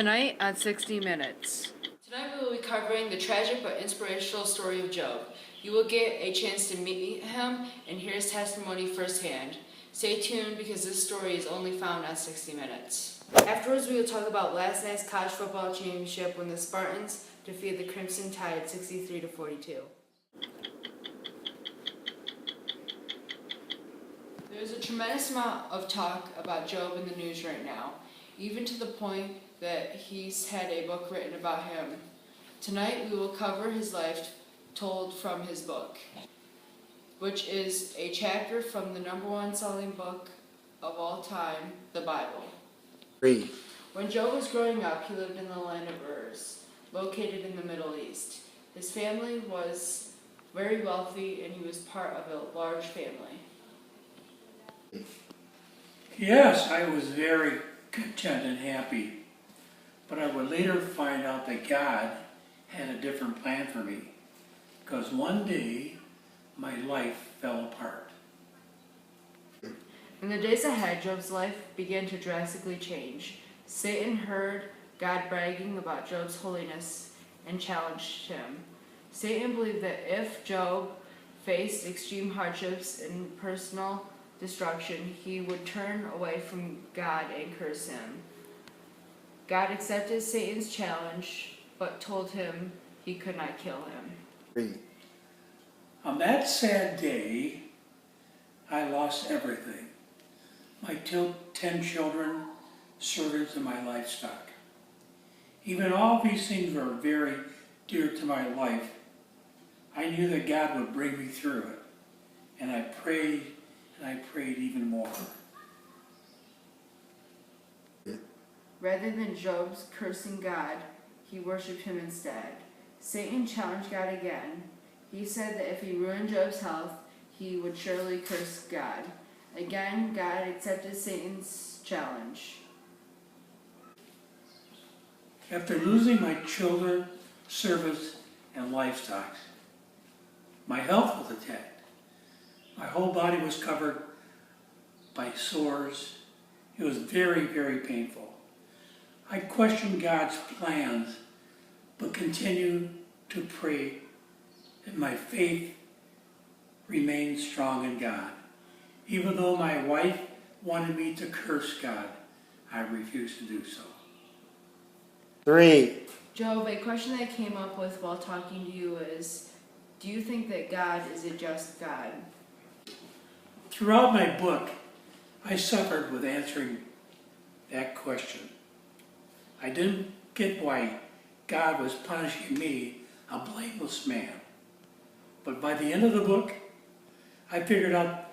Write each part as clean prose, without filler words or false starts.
Tonight on 60 Minutes. Tonight we will be covering the tragic but inspirational story of Job. You will get a chance to meet him and hear his testimony firsthand. Stay tuned because this story is only found on 60 Minutes. Afterwards we will talk about last night's college football championship when the Spartans defeated the Crimson Tide 63-42. There's a tremendous amount of talk about Job in the news right now, even to the point that he's had a book written about him. Tonight we will cover his life told from his book, which is a chapter from the #1 selling book of all time, the Bible. Read. When Job was growing up, he lived in the land of Uz, located in the Middle East. His family was very wealthy and he was part of a large family. Yes, I was very content and happy, but I would later find out that God had a different plan for me, because one day my life fell apart. In the days ahead, Job's life began to drastically change. Satan heard God bragging about Job's holiness and challenged him. Satan believed that if Job faced extreme hardships and personal destruction, he would turn away from God and curse him. God accepted Satan's challenge, but told him he could not kill him. Read. On that sad day, I lost everything. My 10 children, servants, and my livestock. Even all these things were very dear to my life. I knew that God would bring me through it, and I prayed even more. Rather than Job's cursing God, he worshipped him instead. Satan challenged God again. He said that if he ruined Job's health, he would surely curse God. Again, God accepted Satan's challenge. After losing my children, servants, and livestock, my health was attacked. My whole body was covered by sores. It was very, very painful. I questioned God's plans, but continued to pray that my faith remained strong in God. Even though my wife wanted me to curse God, I refused to do so. 3. Job, a question that came up with while talking to you is, do you think that God is a just God? Throughout my book, I suffered with answering that question. I didn't get why God was punishing me, a blameless man. But by the end of the book, I figured out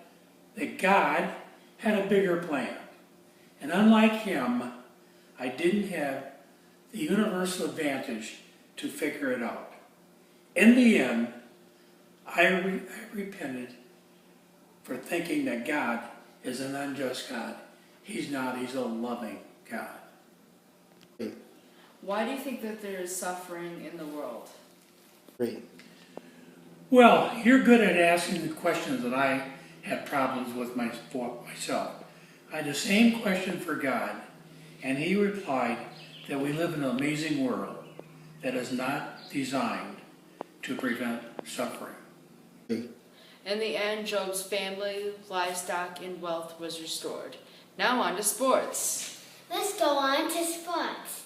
that God had a bigger plan. And unlike him, I didn't have the universal advantage to figure it out. In the end, I repented for thinking that God is an unjust God. He's not, he's a loving God. Why do you think that there is suffering in the world? 3. Well, you're good at asking the questions that I had problems with myself. I had the same question for God, and he replied that we live in an amazing world that is not designed to prevent suffering. 3. In the end, Job's family, livestock, and wealth was restored. Now on to sports. Let's go on to sports.